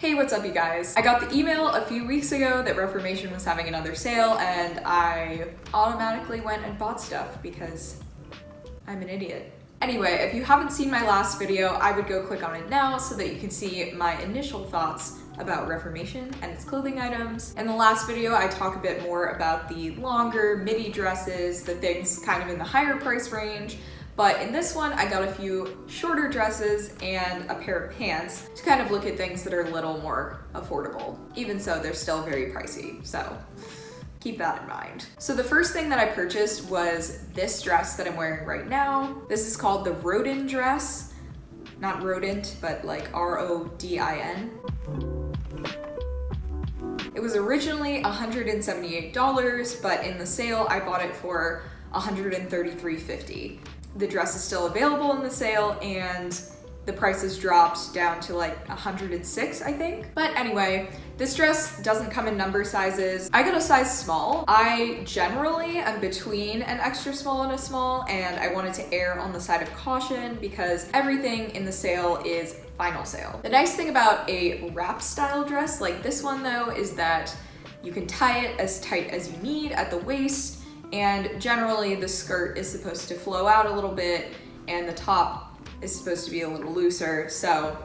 Hey, what's up you guys? I got the email a few weeks ago that Reformation was having another sale and I automatically went and bought stuff because I'm an idiot. Anyway, if you haven't seen my last video, I would go click on it now so that you can see my initial thoughts about Reformation and its clothing items. In the last video, I talk a bit more about the longer midi dresses, the things kind of in the higher price range. But in this one, I got a few shorter dresses and a pair of pants to kind of look at things that are a little more affordable. Even so, they're still very pricey, so keep that in mind. So the first thing that I purchased was this dress that I'm wearing right now. This is called the RODIN dress. Not rodent, but like R-O-D-I-N. It was originally $178, but in the sale, I bought it for $133.50. The dress is still available in the sale and the prices dropped down to like $106, I think. But anyway, this dress doesn't come in number sizes. I got a size small. I generally am between an extra small and a small, and I wanted to err on the side of caution because everything in the sale is final sale. The nice thing about a wrap style dress like this one though is that you can tie it as tight as you need at the waist, and generally the skirt is supposed to flow out a little bit and the top is supposed to be a little looser, so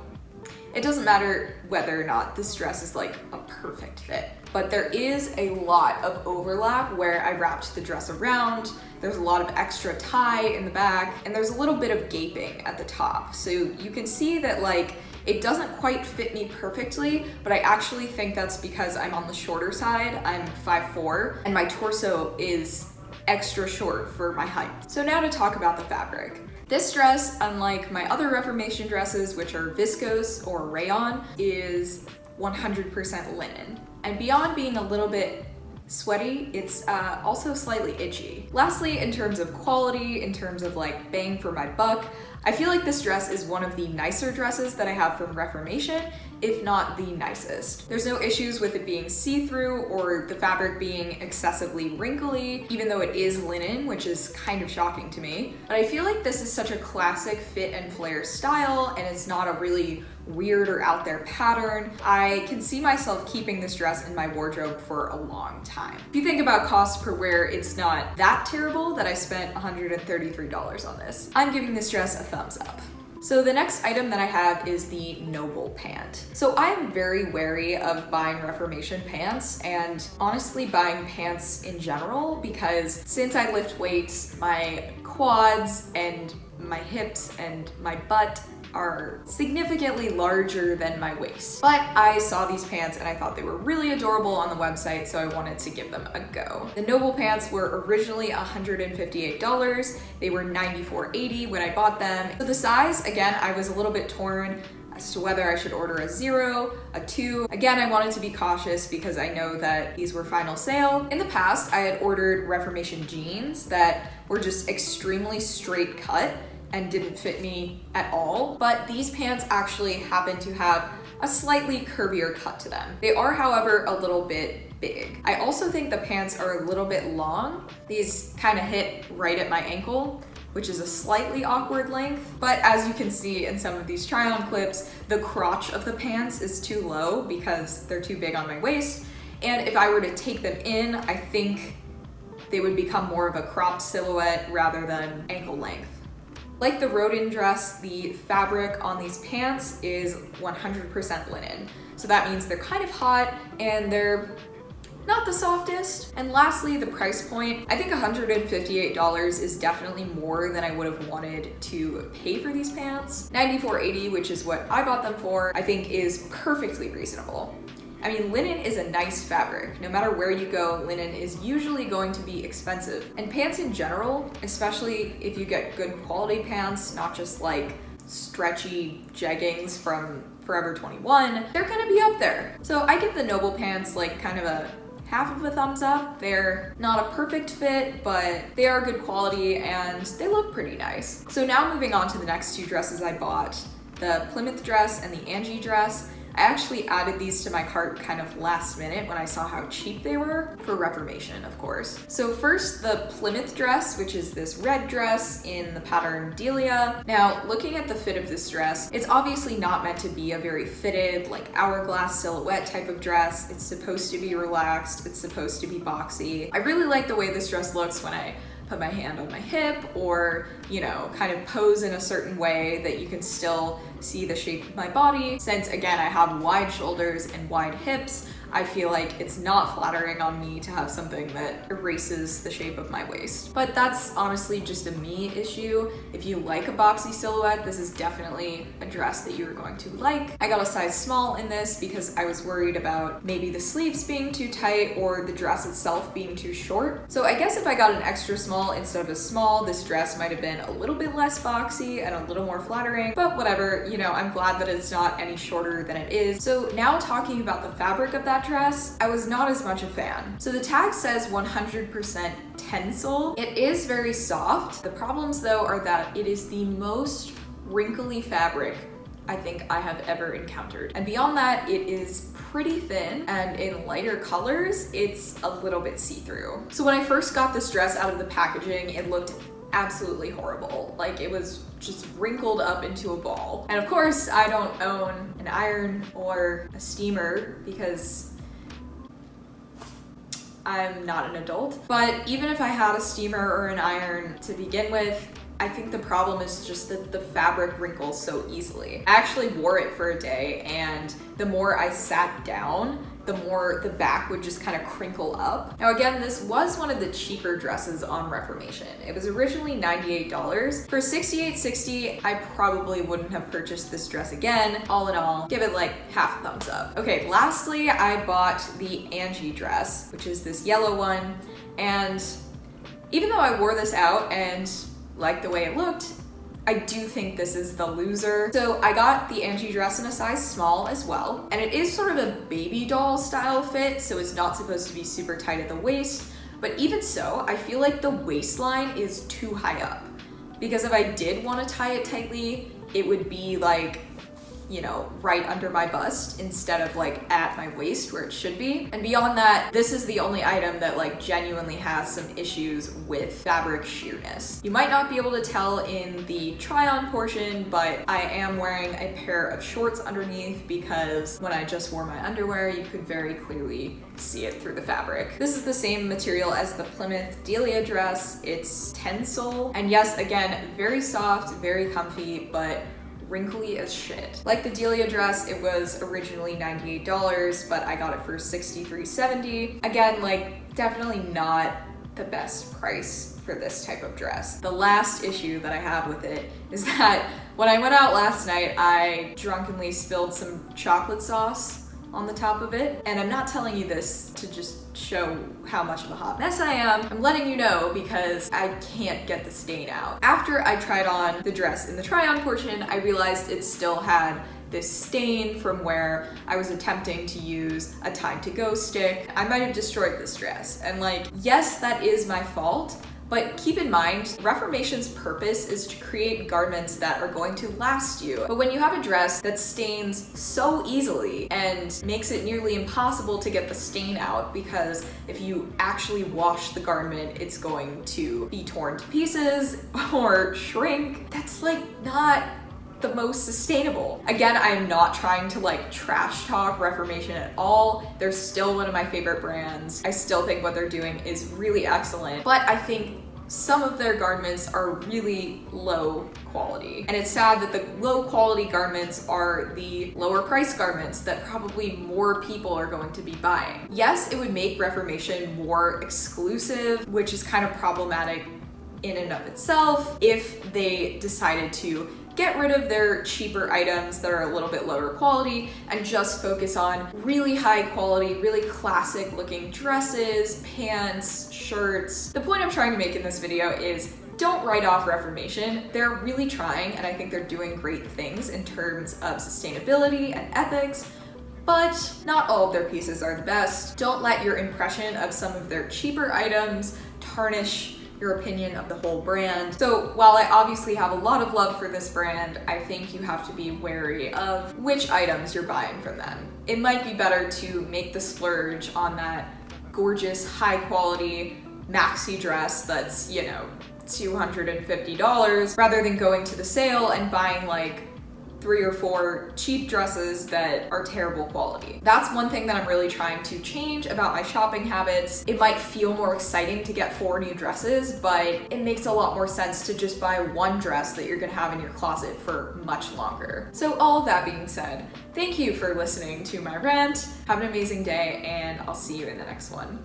it doesn't matter whether or not this dress is like a perfect fit. But there is a lot of overlap where I wrapped the dress around, there's a lot of extra tie in the back, and there's a little bit of gaping at the top. So you can see that like it doesn't quite fit me perfectly, but I actually think that's because I'm on the shorter side. I'm 5'4", and my torso is extra short for my height. So now to talk about the fabric. This dress, unlike my other Reformation dresses, which are viscose or rayon, is 100% linen. And beyond being a little bit sweaty, it's also slightly itchy. Lastly, in terms of quality, in terms of like bang for my buck, I feel like this dress is one of the nicer dresses that I have from Reformation, if not the nicest. There's no issues with it being see-through or the fabric being excessively wrinkly, even though it is linen, which is kind of shocking to me. But I feel like this is such a classic fit and flare style, and it's not a really weird or out there pattern. I can see myself keeping this dress in my wardrobe for a long time. If you think about cost per wear, it's not that terrible that I spent $133 on this. I'm giving this dress a thumbs up. So the next item that I have is the Noble pant. So I'm very wary of buying Reformation pants and honestly buying pants in general because since I lift weights, my quads and my hips and my butt are significantly larger than my waist. But I saw these pants and I thought they were really adorable on the website, so I wanted to give them a go. The Noble pants were originally $158. They were $94.80 when I bought them. So the size, again, I was a little bit torn as to whether I should order a 0, a 2. Again, I wanted to be cautious because I know that these were final sale. In the past, I had ordered Reformation jeans that were just extremely straight cut and didn't fit me at all, but these pants actually happen to have a slightly curvier cut to them. They are, however, a little bit big. I also think the pants are a little bit long. These kind of hit right at my ankle, which is a slightly awkward length, but as you can see in some of these try-on clips, the crotch of the pants is too low because they're too big on my waist, and if I were to take them in, I think they would become more of a cropped silhouette rather than ankle length. Like the RODIN dress, the fabric on these pants is 100% linen. So that means they're kind of hot and they're not the softest. And lastly, the price point. I think $158 is definitely more than I would have wanted to pay for these pants. $94.80, which is what I bought them for, I think is perfectly reasonable. I mean, linen is a nice fabric. No matter where you go, linen is usually going to be expensive. And pants in general, especially if you get good quality pants, not just like stretchy jeggings from Forever 21, they're gonna be up there. So I give the Noble pants like kind of a half of a thumbs up. They're not a perfect fit, but they are good quality and they look pretty nice. So now moving on to the next two dresses I bought, the Plymouth dress and the ANGIE dress. I actually added these to my cart kind of last minute when I saw how cheap they were, for Reformation, of course. So first, the Plymouth dress, which is this red dress in the pattern Delia. Now, looking at the fit of this dress, it's obviously not meant to be a very fitted, like hourglass silhouette type of dress. It's supposed to be relaxed, it's supposed to be boxy. I really like the way this dress looks when I put my hand on my hip, or, you know, kind of pose in a certain way that you can still see the shape of my body. Since again, I have wide shoulders and wide hips, I feel like it's not flattering on me to have something that erases the shape of my waist. But that's honestly just a me issue. If you like a boxy silhouette, this is definitely a dress that you're going to like. I got a size small in this because I was worried about maybe the sleeves being too tight or the dress itself being too short. So I guess if I got an extra small instead of a small, this dress might have been a little bit less boxy and a little more flattering, but whatever, you know, I'm glad that it's not any shorter than it is. So now talking about the fabric of that dress, I was not as much a fan. So the tag says 100% Tencel. It is very soft. The problems though are that it is the most wrinkly fabric I think I have ever encountered. And beyond that, it is pretty thin, and in lighter colors, it's a little bit see-through. So when I first got this dress out of the packaging, it looked absolutely horrible. Like, it was just wrinkled up into a ball. And of course, I don't own an iron or a steamer because I'm not an adult. But even if I had a steamer or an iron to begin with, I think the problem is just that the fabric wrinkles so easily. I actually wore it for a day, and the more I sat down, the more the back would just kind of crinkle up. Now again, this was one of the cheaper dresses on Reformation. It was originally $98. For $68.60, I probably wouldn't have purchased this dress again. All in all, give it like half a thumbs up. Okay, lastly, I bought the Angie dress, which is this yellow one. And even though I wore this out and liked the way it looked, I do think this is the loser. So I got the Angie dress in a size small as well, and it is sort of a baby doll style fit, so it's not supposed to be super tight at the waist, but even so, I feel like the waistline is too high up, because if I did want to tie it tightly, it would be like, you know, right under my bust instead of like at my waist where it should be. And beyond that, this is the only item that like genuinely has some issues with fabric sheerness. You might not be able to tell in the try on portion, but I am wearing a pair of shorts underneath because when I just wore my underwear, you could very clearly see it through the fabric. This is the same material as the Plymouth Delia dress. It's Tencel. And yes, again, very soft, very comfy, but wrinkly as shit. Like the Delia dress, it was originally $98, but I got it for $63.70. Again, like, definitely not the best price for this type of dress. The last issue that I have with it is that when I went out last night, I drunkenly spilled some chocolate sauce on the top of it. And I'm not telling you this to just show how much of a hot mess I am. I'm letting you know because I can't get the stain out. After I tried on the dress in the try on portion, I realized it still had this stain from where I was attempting to use a Time to Go stick. I might have destroyed this dress. And like, yes, that is my fault. But keep in mind, Reformation's purpose is to create garments that are going to last you. But when you have a dress that stains so easily and makes it nearly impossible to get the stain out, because if you actually wash the garment, it's going to be torn to pieces or shrink, that's like not the most sustainable. Again, I'm not trying to like trash talk Reformation at all. They're still one of my favorite brands. I still think what they're doing is really excellent, but I think some of their garments are really low quality. And it's sad that the low quality garments are the lower price garments that probably more people are going to be buying. Yes, it would make Reformation more exclusive, which is kind of problematic in and of itself if they decided to get rid of their cheaper items that are a little bit lower quality and just focus on really high quality, really classic looking dresses, pants, shirts. The point I'm trying to make in this video is don't write off Reformation. They're really trying, and I think they're doing great things in terms of sustainability and ethics, but not all of their pieces are the best. Don't let your impression of some of their cheaper items tarnish your opinion of the whole brand. So while I obviously have a lot of love for this brand, I think you have to be wary of which items you're buying from them. It might be better to make the splurge on that gorgeous, high quality maxi dress that's, you know, $250 rather than going to the sale and buying like 3 or 4 cheap dresses that are terrible quality. That's one thing that I'm really trying to change about my shopping habits. It might feel more exciting to get 4 new dresses, but it makes a lot more sense to just buy one dress that you're gonna have in your closet for much longer. So all of that being said, thank you for listening to my rant. Have an amazing day, and I'll see you in the next one.